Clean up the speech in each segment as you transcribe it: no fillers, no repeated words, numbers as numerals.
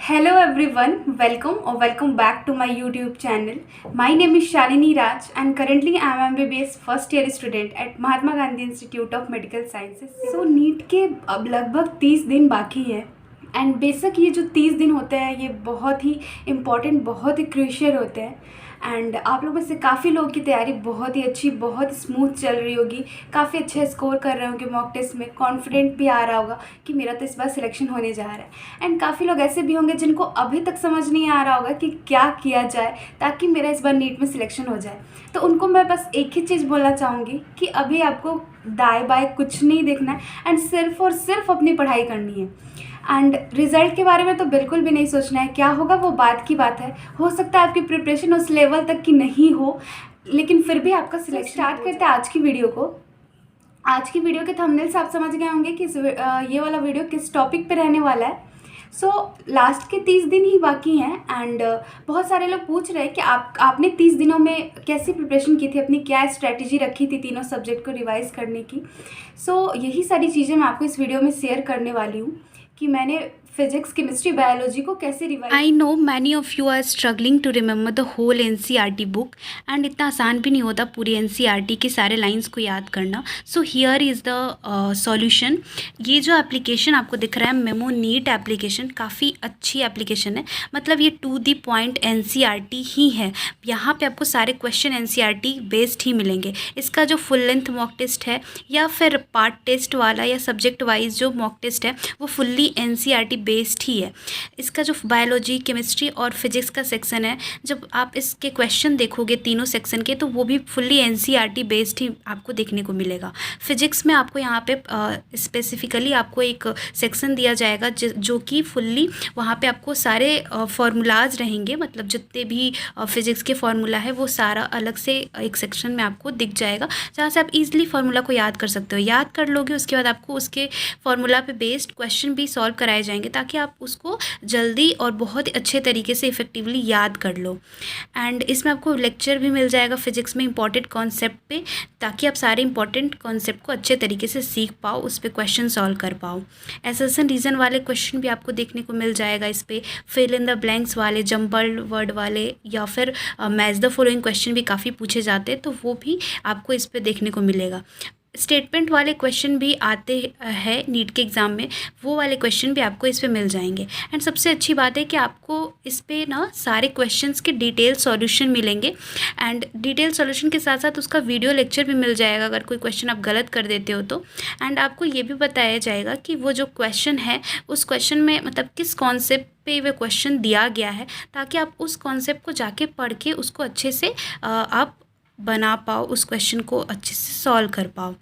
Hello everyone, welcome or welcome back to my YouTube channel. My name is Shalini Raj and currently I am MBBS first year student at Mahatma Gandhi institute of medical sciences. So NEET के अब लगभग 30 दिन बाकी है and बेशक ये जो 30 दिन होते हैं ये बहुत ही इम्पॉर्टेंट, बहुत ही क्रूशियल होते हैं एंड आप लोग में से काफ़ी लोगों की तैयारी बहुत ही अच्छी, बहुत स्मूथ चल रही होगी, काफ़ी अच्छा स्कोर कर रहे होंगे मॉक टेस्ट में, कॉन्फिडेंट भी आ रहा होगा कि मेरा तो इस बार सिलेक्शन होने जा रहा है। एंड काफ़ी लोग ऐसे भी होंगे जिनको अभी तक समझ नहीं आ रहा होगा कि क्या किया जाए ताकि मेरा इस बार नीट में सिलेक्शन हो जाए। तो उनको मैं बस एक ही चीज़ बोलना चाहूँगी कि अभी आपको दाएं बाएं कुछ नहीं देखना है एंड सिर्फ और सिर्फ अपनी पढ़ाई करनी है एंड रिज़ल्ट के बारे में तो बिल्कुल भी नहीं सोचना है। क्या होगा वो बात की बात है, हो सकता है आपकी प्रिपरेशन उस लेवल तक की नहीं हो लेकिन फिर भी आपका सिलेक्शन। स्टार्ट करते हैं आज की वीडियो को। आज की वीडियो के थंबनेल से आप समझ गए होंगे कि ये वाला वीडियो किस टॉपिक पे रहने वाला है। लास्ट के 30 दिन ही बाकी हैं एंड बहुत सारे लोग पूछ रहे हैं कि आपने 30 दिनों में कैसी प्रिपरेशन की थी, अपनी क्या स्ट्रैटेजी रखी थी तीनों सब्जेक्ट को रिवाइज़ करने की। यही सारी चीज़ें मैं आपको इस वीडियो में शेयर करने वाली हूँ कि मैंने फिजिक्स, केमिस्ट्री, बायोलॉजी को कैसे revise. I know many of you are struggling to remember the whole NCERT book and इतना आसान भी नहीं होता पूरी एनसीईआरटी के सारे लाइंस को याद करना। So here is the solution. ये जो एप्लीकेशन आपको दिख रहा है मेमो नीट एप्लीकेशन, काफ़ी अच्छी एप्लीकेशन है। मतलब ये टू द पॉइंट एनसीईआरटी ही है। यहाँ पे आपको सारे क्वेश्चन एनसीईआरटी बेस्ड ही मिलेंगे। इसका जो फुल लेंथ मॉक टेस्ट है या फिर पार्ट टेस्ट वाला या सब्जेक्ट वाइज जो मॉक टेस्ट है वो फुल्ली एनसीईआरटी बेस्ड ही है। इसका जो बायोलॉजी, केमिस्ट्री और फिजिक्स का सेक्शन है, जब आप इसके क्वेश्चन देखोगे तीनों सेक्शन के तो वो भी फुल्ली एनसीईआरटी बेस्ड ही आपको देखने को मिलेगा। फिजिक्स में आपको यहाँ पे स्पेसिफिकली आपको एक सेक्शन दिया जाएगा जो कि फुल्ली वहाँ पे आपको सारे फार्मूलाज रहेंगे। मतलब जितने भी फिजिक्स के फार्मूला है वो सारा अलग से एक सेक्शन में आपको दिख जाएगा जहाँ से आप ईजिली फार्मूला को याद कर सकते हो। याद कर लोगे उसके बाद आपको उसके फार्मूला पे बेस्ड क्वेश्चन भी सॉल्व कराए जाएंगे ताकि आप उसको जल्दी और बहुत ही अच्छे तरीके से इफेक्टिवली याद कर लो। एंड इसमें आपको लेक्चर भी मिल जाएगा फिजिक्स में इंपॉर्टेंट कॉन्सेप्ट पे, ताकि आप सारे इंपॉर्टेंट कॉन्सेप्ट को अच्छे तरीके से सीख पाओ, उस पर क्वेश्चन सॉल्व कर पाओ। एसेशन रीजन वाले क्वेश्चन भी आपको देखने को मिल जाएगा इस पर। फिल इन द ब्लैंक्स वाले, जम्बल्ड वर्ड वाले या फिर मैच द फॉलोइंग क्वेश्चन भी काफ़ी पूछे जाते हैं तो वो भी आपको इस पर देखने को मिलेगा। स्टेटमेंट वाले क्वेश्चन भी आते हैं नीट के एग्ज़ाम में, वो वाले क्वेश्चन भी आपको इस पे मिल जाएंगे। एंड सबसे अच्छी बात है कि आपको इस पे ना सारे क्वेश्चंस के डिटेल सॉल्यूशन मिलेंगे एंड डिटेल सॉल्यूशन के साथ साथ उसका वीडियो लेक्चर भी मिल जाएगा अगर कोई क्वेश्चन आप गलत कर देते हो तो। एंड आपको ये भी बताया जाएगा कि वो जो क्वेश्चन है उस क्वेश्चन में मतलब किस कॉन्सेप्ट पे वह क्वेश्चन दिया गया है, ताकि आप उस कॉन्सेप्ट को जाके पढ़ के उसको अच्छे से आप बना पाओ, उस क्वेश्चन को अच्छे से सॉल्व कर पाओ।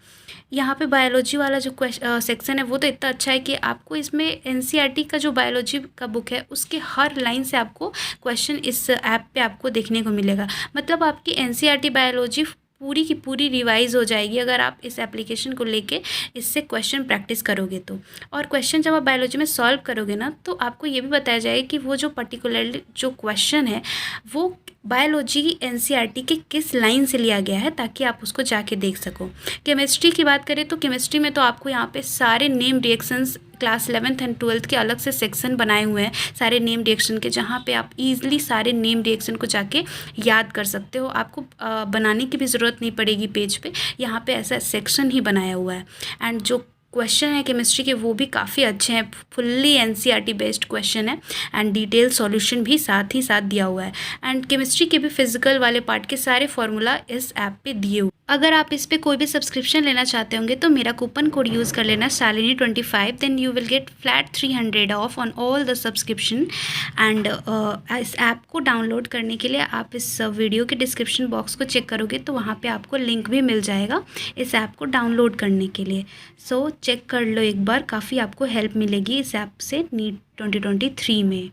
यहाँ पे बायोलॉजी वाला जो सेक्शन है वो तो इतना अच्छा है कि आपको इसमें एनसीईआरटी का जो बायोलॉजी का बुक है उसके हर लाइन से आपको क्वेश्चन इस ऐप पे आपको देखने को मिलेगा। मतलब आपकी एनसीईआरटी बायोलॉजी पूरी की पूरी रिवाइज हो जाएगी अगर आप इस एप्लीकेशन को लेके इससे क्वेश्चन प्रैक्टिस करोगे तो। और क्वेश्चन जब आप बायोलॉजी में सॉल्व करोगे ना तो आपको ये भी बताया जाएगा कि वो जो पर्टिकुलरली जो क्वेश्चन है वो बायोलॉजी एनसीईआरटी के किस लाइन से लिया गया है, ताकि आप उसको जाके देख सको। केमिस्ट्री की बात करें तो केमिस्ट्री में तो आपको यहाँ पे सारे name reactions class 11th and 12th के अलग से सेक्शन बनाए हुए हैं सारे नेम रिएक्शन के, जहाँ पे आप इजीली सारे नेम रिएक्शन को जाके याद कर सकते हो। आपको बनाने की भी ज़रूरत नहीं पड़ेगी पेज पे, यहाँ पे ऐसा सेक्शन ही बनाया हुआ है। एंड जो क्वेश्चन है केमिस्ट्री के वो भी काफ़ी अच्छे हैं, फुल्ली एनसीईआरटी बेस्ड क्वेश्चन है एंड डिटेल सॉल्यूशन भी साथ ही साथ दिया हुआ है। एंड केमिस्ट्री के भी फिजिकल वाले पार्ट के सारे फार्मूला इस ऐप पे दिए हुए। अगर आप इस पे कोई भी सब्सक्रिप्शन लेना चाहते होंगे तो मेरा कूपन कोड यूज़ कर लेना Shalini25, then you will get flat 300 off on all the subscription. And इस ऐप को डाउनलोड करने के लिए आप इस वीडियो के डिस्क्रिप्शन बॉक्स को चेक करोगे तो वहाँ पे आपको लिंक भी मिल जाएगा इस ऐप को डाउनलोड करने के लिए। सो चेक कर लो एक बार, काफ़ी आपको हेल्प मिलेगी इस ऐप से नीट 2023 में।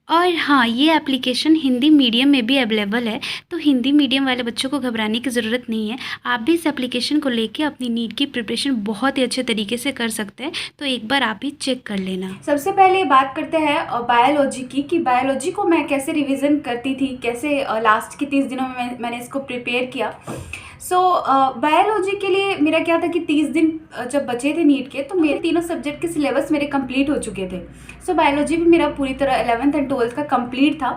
और हाँ, ये एप्लीकेशन हिंदी मीडियम में भी अवेलेबल है, तो हिंदी मीडियम वाले बच्चों को घबराने की ज़रूरत नहीं है। आप भी इस एप्लीकेशन को लेके अपनी नीट की प्रिपरेशन बहुत ही अच्छे तरीके से कर सकते हैं, तो एक बार आप भी चेक कर लेना। सबसे पहले बात करते हैं बायोलॉजी की, कि बायोलॉजी को मैं कैसे रिविज़न करती थी, कैसे लास्ट के 30 दिनों में मैंने इसको प्रिपेयर किया। सो बायोलॉजी के लिए मेरा क्या था कि 30 दिन जब बचे थे नीट के, तो मेरे तीनों सब्जेक्ट के सिलेबस मेरे कंप्लीट हो चुके थे। सो बायोलॉजी भी मेरा पूरी तरह 11th एंड 12th का कंप्लीट था।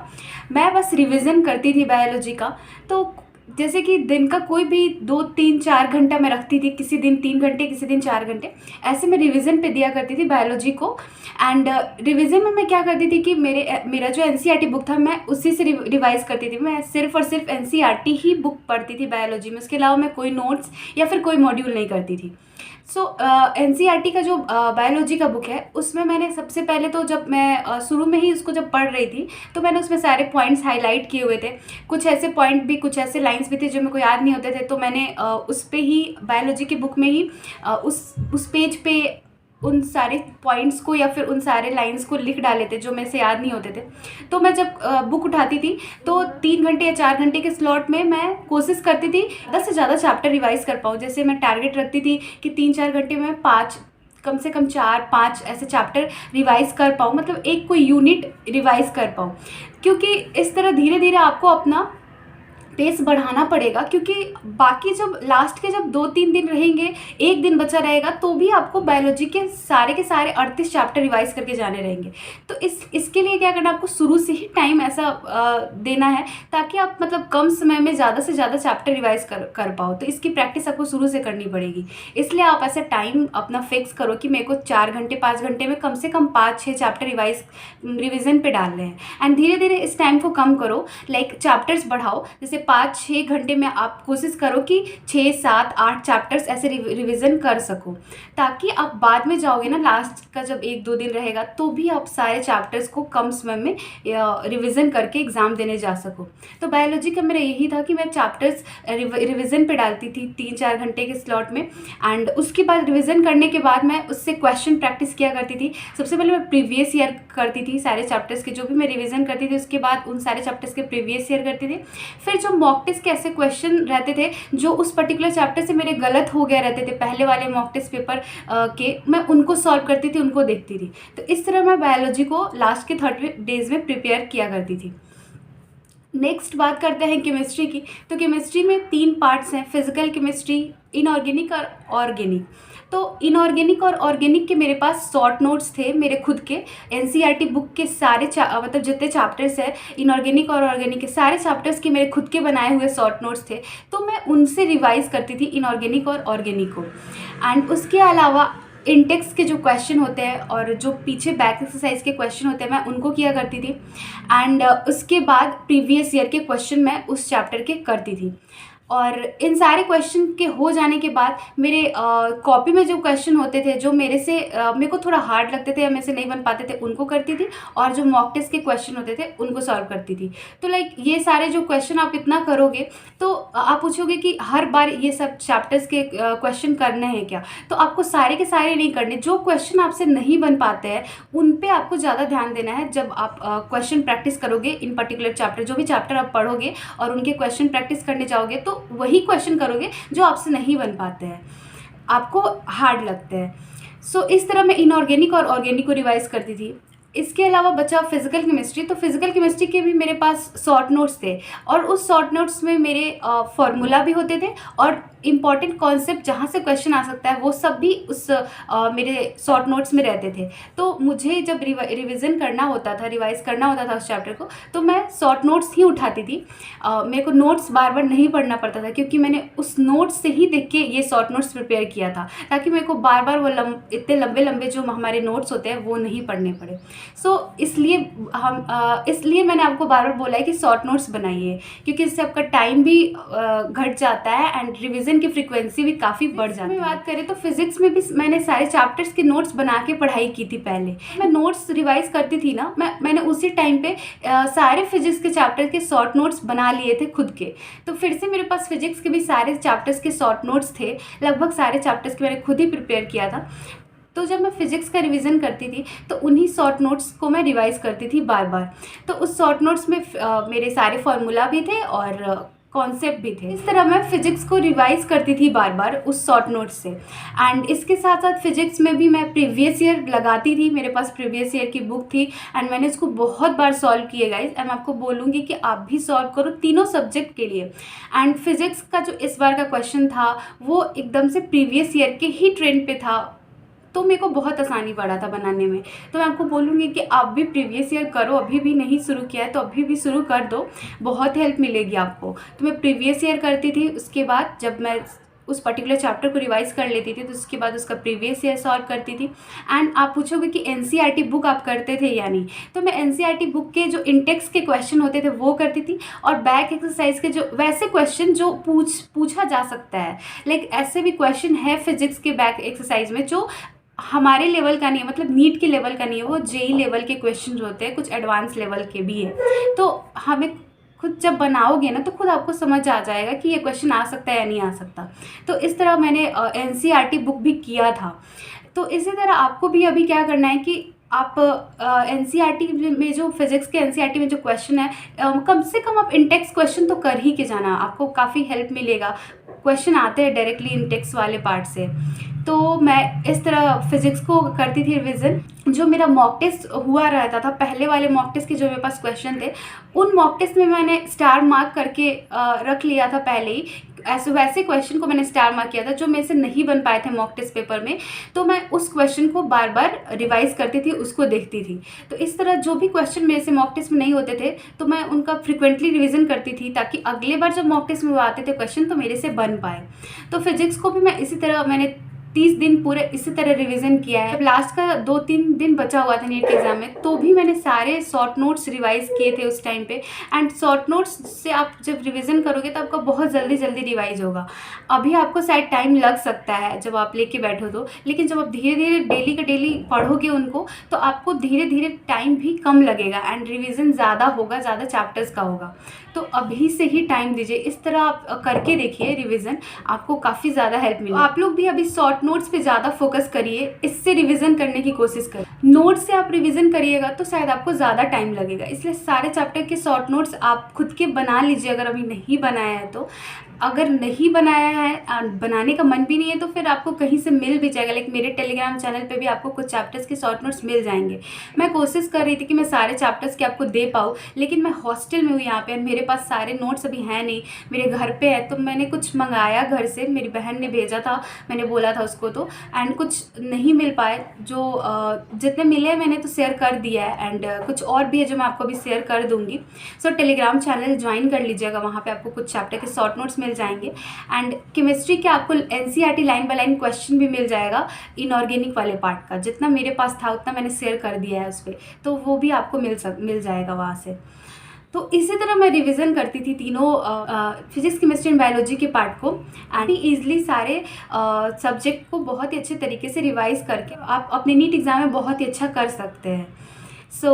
मैं बस रिवीजन करती थी बायोलॉजी का। तो जैसे कि दिन का कोई भी 2-3-4 घंटा मैं रखती थी, किसी दिन 3 घंटे, किसी दिन 4 घंटे, ऐसे मैं रिवीजन पे दिया करती थी बायोलॉजी को। एंड रिवीजन में मैं क्या करती थी कि मेरा जो एनसीईआरटी बुक था, मैं उसी से रिवाइज करती थी। मैं सिर्फ और सिर्फ एनसीईआरटी ही बुक पढ़ती थी बायोलॉजी में, उसके अलावा मैं कोई नोट्स या फिर कोई मॉड्यूल नहीं करती थी। सो एनसीईआरटी का जो बायोलॉजी का बुक है, उसमें मैंने सबसे पहले तो जब मैं शुरू में ही उसको जब पढ़ रही थी, तो मैंने उसमें सारे पॉइंट्स हाईलाइट किए हुए थे। कुछ ऐसे पॉइंट भी, कुछ ऐसे लाइंस भी थे जो मेरे को याद नहीं होते थे, तो मैंने उस पे ही बायोलॉजी की बुक में ही उस पेज पे उन सारे पॉइंट्स को या फिर उन सारे लाइंस को लिख डाले थे जो मेरे से याद नहीं होते थे। तो मैं जब बुक उठाती थी, तो 3 घंटे या 4 घंटे के स्लॉट में मैं कोशिश करती थी 10 से ज़्यादा चैप्टर रिवाइज़ कर पाऊँ। जैसे मैं टारगेट रखती थी कि 3-4 घंटे में 5, कम से कम 4-5 ऐसे चैप्टर रिवाइज़ कर पाऊँ, मतलब एक कोई यूनिट रिवाइज़ कर पाऊँ। क्योंकि इस तरह धीरे धीरे आपको अपना पेस बढ़ाना पड़ेगा, क्योंकि बाकी जब लास्ट के जब 2-3 दिन रहेंगे, एक दिन बचा रहेगा, तो भी आपको बायोलॉजी के सारे 38 चैप्टर रिवाइज करके जाने रहेंगे। तो इसके लिए क्या करना, आपको शुरू से ही टाइम ऐसा देना है ताकि आप मतलब कम समय में ज़्यादा से ज़्यादा चैप्टर रिवाइज कर पाओ। तो इसकी प्रैक्टिस आपको शुरू से करनी पड़ेगी। इसलिए आप ऐसा टाइम अपना फिक्स करो कि मेरे को 4 घंटे 5 घंटे में कम से कम 5-6 चैप्टर रिविज़न पे डालने हैं। एंड धीरे धीरे इस टाइम को कम करो, लाइक चैप्टर्स बढ़ाओ। जैसे 5-6 घंटे में आप कोशिश करो कि 6-7-8 चैप्टर्स ऐसे रिवीजन कर सको, ताकि आप बाद में जाओगे ना, लास्ट का जब 1-2 दिन रहेगा, तो भी आप सारे चैप्टर्स को कम समय में रिवीजन करके एग्ज़ाम देने जा सको। तो बायोलॉजी का मेरा यही था कि मैं चैप्टर्स रिवीजन पे डालती थी 3-4 घंटे के स्लॉट में। एंड उसके बाद रिवीजन करने के बाद मैं उससे क्वेश्चन प्रैक्टिस किया करती थी। सबसे पहले मैं प्रीवियस ईयर करती थी सारे चैप्टर्स के, जो भी मैं रिवीजन करती थी उसके बाद उन सारे चैप्टर्स के प्रीवियस ईयर करती थी। फिर जो मॉक टेस्ट के ऐसे क्वेश्चन रहते थे जो उस पर्टिकुलर चैप्टर से मेरे गलत हो गए रहते थे पहले वाले मॉक टेस्ट पेपर के, मैं उनको सॉल्व करती थी, उनको देखती थी। तो इस तरह मैं बायोलॉजी को लास्ट के 30 डेज में प्रिपेयर किया करती थी। नेक्स्ट बात करते हैं केमिस्ट्री की। तो केमिस्ट्री में 3 पार्ट्स हैं, फिजिकल केमिस्ट्री, इनऑर्गेनिक और ऑर्गेनिक। तो इनऑर्गेनिक और ऑर्गेनिक के मेरे पास शॉर्ट नोट्स थे मेरे खुद के। एनसीईआरटी बुक के सारे मतलब जितने चैप्टर्स हैं इनऑर्गेनिक और ऑर्गेनिक के, सारे चैप्टर्स के मेरे खुद के बनाए हुए शॉर्ट नोट्स थे। तो मैं उनसे रिवाइज़ करती थी इनऑर्गेनिक और ऑर्गेनिक को। एंड उसके अलावा इंटेक्स के जो क्वेश्चन होते हैं और जो पीछे बैक एक्सरसाइज के क्वेश्चन होते हैं, मैं उनको किया करती थी। एंड उसके बाद प्रीवियस ईयर के क्वेश्चन मैं उस चैप्टर के करती थी। और इन सारे क्वेश्चन के हो जाने के बाद मेरे कॉपी में जो क्वेश्चन होते थे जो मेरे को थोड़ा हार्ड लगते थे या मेरे से नहीं बन पाते थे, उनको करती थी। और जो मॉक टेस्ट के क्वेश्चन होते थे उनको सॉल्व करती थी। तो लाइक ये सारे जो क्वेश्चन आप इतना करोगे, तो आप पूछोगे कि हर बार ये सब चैप्टर्स के क्वेश्चन करने हैं क्या? तो आपको सारे के सारे नहीं करने। जो क्वेश्चन आपसे नहीं बन पाते हैं उन पे आपको ज़्यादा ध्यान देना है। जब आप क्वेश्चन प्रैक्टिस करोगे इन पर्टिकुलर चैप्टर, जो भी चैप्टर आप पढ़ोगे और उनके क्वेश्चन प्रैक्टिस करने जाओगे, तो वही क्वेश्चन करोगे जो आपसे नहीं बन पाते हैं, आपको हार्ड लगते हैं। सो इस तरह मैं इनऑर्गेनिक और ऑर्गेनिक को रिवाइज करती थी। इसके अलावा बचा फिजिकल केमिस्ट्री। तो फिजिकल केमिस्ट्री के भी मेरे पास शॉर्ट नोट्स थे और उस शॉर्ट नोट्स में मेरे फॉर्मूला भी होते थे और इम्पॉर्टेंट कॉन्सेप्ट जहाँ से क्वेश्चन आ सकता है वो सब भी उस मेरे शॉर्ट नोट्स में रहते थे। तो मुझे जब रिवीजन करना होता था, रिवाइज करना होता था उस चैप्टर को, तो मैं शॉर्ट नोट्स ही उठाती थी। मेरे को नोट्स बार बार नहीं पढ़ना पड़ता था, क्योंकि मैंने उस नोट्स से ही देख के ये शॉर्ट नोट्स प्रिपेयर किया था, ताकि मेरे को बार बार वो इतने लंबे लंबे जो हमारे नोट्स होते हैं वो नहीं पढ़ने पड़े। सो इसलिए मैंने आपको बार बार बोला है कि शॉर्ट नोट्स बनाइए, क्योंकि इससे आपका टाइम भी घट जाता है एंड रिवीजन की फ्रीक्वेंसी भी काफ़ी बढ़ जाती है। बात करें तो फिजिक्स में भी मैंने सारे चैप्टर्स के नोट्स बना के पढ़ाई की थी। पहले मैं नोट्स रिवाइज करती थी ना, मैंने उसी टाइम पे सारे फिजिक्स के चैप्टर के शॉर्ट नोट्स बना लिए थे खुद के। तो फिर से मेरे पास फिजिक्स के भी सारे चैप्टर्स के शॉर्ट नोट्स थे, लगभग सारे चैप्टर्स के मैंने खुद ही प्रिपेयर किया था। तो जब मैं फिजिक्स का रिवीजन करती थी तो उन्हीं शॉर्ट नोट्स को मैं रिवाइज करती थी बार बार। तो उस शॉर्ट नोट्स में मेरे सारे फार्मूला भी थे और कॉन्सेप्ट भी थे। इस तरह मैं फिजिक्स को रिवाइज करती थी बार बार उस शॉर्ट नोट से। एंड इसके साथ साथ फिजिक्स में भी मैं प्रीवियस ईयर लगाती थी, मेरे पास प्रीवियस ईयर की बुक थी एंड मैंने इसको बहुत बार सॉल्व किए गाइज। एंड मैं आपको बोलूँगी कि आप भी सॉल्व करो तीनों सब्जेक्ट के लिए। एंड फिजिक्स का जो इस बार का क्वेश्चन था वो एकदम से प्रीवियस ईयर के ही ट्रेंड पे था, तो मेरे को बहुत आसानी पड़ा था बनाने में। तो मैं आपको बोलूँगी कि आप भी प्रीवियस ईयर करो, अभी भी नहीं शुरू किया है तो अभी भी शुरू कर दो, बहुत हेल्प मिलेगी आपको। तो मैं प्रीवियस ईयर करती थी, उसके बाद जब मैं उस पर्टिकुलर चैप्टर को रिवाइज कर लेती थी तो उसके बाद उसका प्रीवियस ईयर सॉल्व करती थी। एंड आप पूछोगे कि एनसीईआरटी बुक आप करते थे या नहीं, तो मैं एनसीईआरटी बुक के जो इंटेक्स के क्वेश्चन होते थे वो करती थी, और बैक एक्सरसाइज के जो वैसे क्वेश्चन जो पूछा जा सकता है, लाइक ऐसे भी क्वेश्चन है फिजिक्स के बैक एक्सरसाइज में जो हमारे लेवल का नहीं है, मतलब नीट के लेवल का नहीं है, वो जेई लेवल के क्वेश्चन होते हैं, कुछ एडवांस लेवल के भी हैं। तो हमें खुद जब बनाओगे ना तो खुद आपको समझ आ जाएगा कि ये क्वेश्चन आ सकता है या नहीं आ सकता। तो इस तरह मैंने एनसीईआरटी बुक भी किया था। तो इसी तरह आपको भी अभी क्या करना है कि आप एनसीईआरटी में जो फिजिक्स के एनसीईआरटी में जो क्वेश्चन है, कम से कम आप इंटेक्स क्वेश्चन तो कर ही के जाना, आपको काफ़ी हेल्प मिलेगा। क्वेश्चन आते हैं डायरेक्टली इंटेक्स वाले पार्ट से। तो मैं इस तरह फिजिक्स को करती थी रिविज़न। जो मेरा मॉक टेस्ट हुआ रहता था, पहले वाले मॉक टेस्ट के जो मेरे पास क्वेश्चन थे, उन मॉक टेस्ट में मैंने स्टार मार्क करके रख लिया था पहले ही। ऐसे वैसे क्वेश्चन को मैंने स्टार मार्क किया था जो मेरे से नहीं बन पाए थे मॉक टेस्ट पेपर में, तो मैं उस क्वेश्चन को बार बार रिवाइज करती थी, उसको देखती थी। तो इस तरह जो भी क्वेश्चन मेरे से मॉक टेस्ट में नहीं होते थे तो मैं उनका फ्रिक्वेंटली रिवीजन करती थी, ताकि अगले बार जब मॉक टेस्ट में वो आते थे क्वेश्चन तो मेरे से बन पाए। तो फिजिक्स को भी मैं इसी तरह मैंने 30 दिन पूरे इसी तरह रिवीजन किया है। जब लास्ट का 2-3 दिन बचा हुआ था नीट के एग्जाम में, तो भी मैंने सारे शॉर्ट नोट्स रिवाइज किए थे उस टाइम पे। एंड शॉर्ट नोट्स से आप जब रिवीजन करोगे तो आपका बहुत जल्दी रिवाइज होगा। अभी आपको शायद टाइम लग सकता है जब आप लेके बैठो तो, लेकिन जब आप धीरे धीरे डेली का डेली पढ़ोगे उनको तो आपको धीरे धीरे टाइम भी कम लगेगा एंड रिविज़न ज़्यादा होगा, ज़्यादा चैप्टर्स का होगा। तो अभी से ही टाइम दीजिए, इस तरह आप करके देखिए रिवीजन, आपको काफ़ी ज़्यादा हेल्प मिलेगी। आप लोग भी अभी शॉर्ट नोट्स पे ज़्यादा फोकस करिए, इससे रिवीजन करने की कोशिश करिए। नोट्स से आप रिवीजन करिएगा तो शायद आपको ज़्यादा टाइम लगेगा, इसलिए सारे चैप्टर के शॉर्ट नोट्स आप खुद के बना लीजिए अगर अभी नहीं बनाया है तो। अगर नहीं बनाया है, बनाने का मन भी नहीं है, तो फिर आपको कहीं से मिल भी जाएगा। लाइक मेरे टेलीग्राम चैनल पे भी आपको कुछ चैप्टर्स के शॉर्ट नोट्स मिल जाएंगे। मैं कोशिश कर रही थी कि मैं सारे चैप्टर्स के आपको दे पाऊँ, लेकिन मैं हॉस्टल में हूँ यहाँ पे, मेरे पास सारे नोट्स अभी हैं नहीं, मेरे घर पे है। तो मैंने कुछ मंगाया घर से, मेरी बहन ने भेजा था, मैंने बोला था उसको तो, एंड कुछ नहीं मिल पाए। जो जितने मिले मैंने तो शेयर कर दिया है, एंड कुछ और भी है जो मैं आपको भी शेयर कर दूँगी। सो टेलीग्राम चैनल ज्वाइन कर लीजिएगा, वहाँ पर आपको कुछ चैप्टर के शॉर्ट नोट्स मिल जाएंगे। एंड केमिस्ट्री के आपको NCERT line by line question भी मिल जाएगा इनऑर्गेनिक वाले पार्ट का, जितना मेरे पास था उतना मैंने शेयर कर दिया है उस पर, तो वो भी आपको मिल जाएगा वहाँ से। तो इसी तरह मैं रिवीजन करती थी तीनों फिजिक्स केमिस्ट्री एंड बायोलॉजी के पार्ट को, एंड ईजिली सारे सब्जेक्ट को बहुत ही अच्छे तरीके से रिवाइज करके आप अपने नीट एग्ज़ाम में बहुत ही अच्छा कर सकते हैं। सो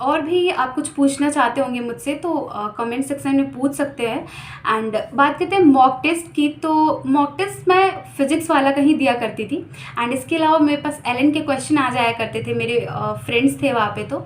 और भी आप कुछ पूछना चाहते होंगे मुझसे तो कमेंट सेक्शन में पूछ सकते हैं। एंड बात करते हैं मॉक टेस्ट की, तो मॉक टेस्ट मैं फिजिक्स वाला कहीं दिया करती थी, एंड इसके अलावा मेरे पास एलन के क्वेश्चन आ जाया करते थे, मेरे फ्रेंड्स थे वहाँ पे। तो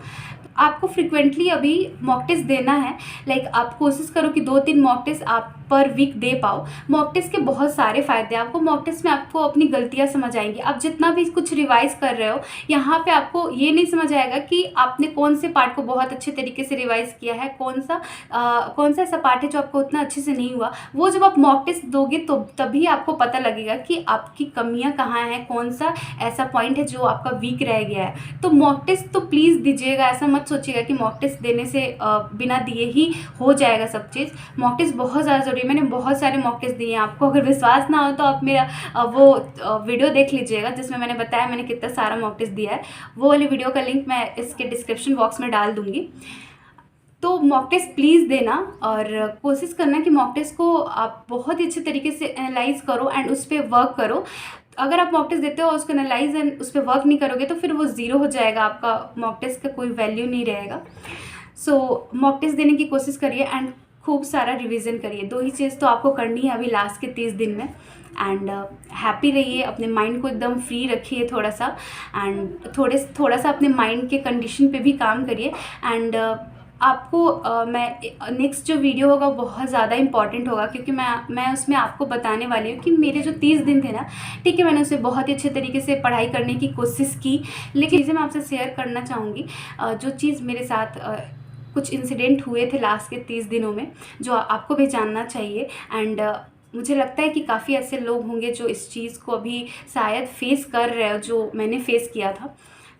आपको फ्रिक्वेंटली अभी मॉक टेस्ट देना है, लाइक आप कोशिश करो कि 2-3 मॉक टेस्ट आप पर वीक दे पाओ। मॉक टेस्ट के बहुत सारे फ़ायदे हैं, आपको मॉक टेस्ट में आपको अपनी गलतियां समझ आएंगी। आप जितना भी कुछ रिवाइज कर रहे हो यहाँ पे आपको ये नहीं समझ आएगा कि आपने कौन से पार्ट को बहुत अच्छे तरीके से रिवाइज किया है, कौन सा ऐसा पार्ट है जो आपको उतना अच्छे से नहीं हुआ। वो जब आप मॉक टेस्ट दोगे तो तभी आपको पता लगेगा कि आपकी कमियाँ कहाँ हैं, कौन सा ऐसा पॉइंट है जो आपका वीक रह गया है। तो मॉक टेस्ट तो प्लीज़ दीजिएगा, ऐसा मत सोचिएगा कि मॉक टेस्ट देने से बिना दिए ही हो जाएगा सब चीज़। मॉक टेस्ट बहुत ज़्यादा ज़रूरी है, मैंने बहुत सारे मॉक टेस्ट दिए हैं। आपको अगर विश्वास ना हो तो आप मेरा वो वीडियो देख लीजिएगा जिसमें मैंने बताया मैंने कितना सारा मॉक टेस्ट दिया है। वो वाली वीडियो का लिंक मैं इसके डिस्क्रिप्शन बॉक्स में डाल दूँगी। तो मॉक टेस्ट प्लीज़ देना और कोशिश करना कि मॉक टेस्ट को आप बहुत ही अच्छे तरीके से एनालाइज करो एंड उस पर वर्क करो। अगर आप मॉक टेस्ट देते हो और उसको एनालाइज एंड उस पर वर्क नहीं करोगे तो फिर वो ज़ीरो हो जाएगा, आपका मॉक टेस्ट का कोई वैल्यू नहीं रहेगा। सो मॉक टेस्ट देने की कोशिश करिए एंड खूब सारा रिवीजन करिए। 2 ही चीज़ तो आपको करनी है अभी लास्ट के 30 दिन में। एंड हैप्पी रहिए, अपने माइंड को एकदम फ्री रखिए थोड़ा सा, एंड थोड़ा सा अपने माइंड के कंडीशन पे भी काम करिए। एंड आपको मैं नेक्स्ट जो वीडियो होगा बहुत ज़्यादा इंपॉर्टेंट होगा, क्योंकि मैं उसमें आपको बताने वाली हूँ कि मेरे जो 30 दिन थे ना, ठीक है, मैंने उसे बहुत ही अच्छे तरीके से पढ़ाई करने की कोशिश की, लेकिन चीज़ें मैं आपसे शेयर करना चाहूँगी। जो चीज़ मेरे साथ कुछ इंसिडेंट हुए थे लास्ट के 30 दिनों में, जो आपको भी जानना चाहिए। एंड मुझे लगता है कि काफ़ी ऐसे लोग होंगे जो इस चीज़ को अभी शायद फेस कर रहे हो जो मैंने फेस किया था।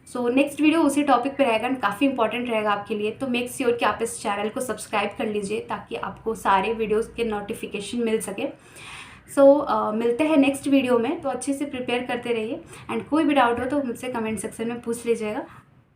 सो नेक्स्ट वीडियो उसी टॉपिक पे रहेगा, काफ़ी इंपॉर्टेंट रहेगा आपके लिए। तो मेक श्योर कि आप इस चैनल को सब्सक्राइब कर लीजिए ताकि आपको सारे वीडियोस के नोटिफिकेशन मिल सके। सो मिलते हैं नेक्स्ट वीडियो में, तो अच्छे से प्रिपेयर करते रहिए। एंड कोई भी डाउट हो तो मुझसे कमेंट सेक्शन में पूछ लीजिएगा।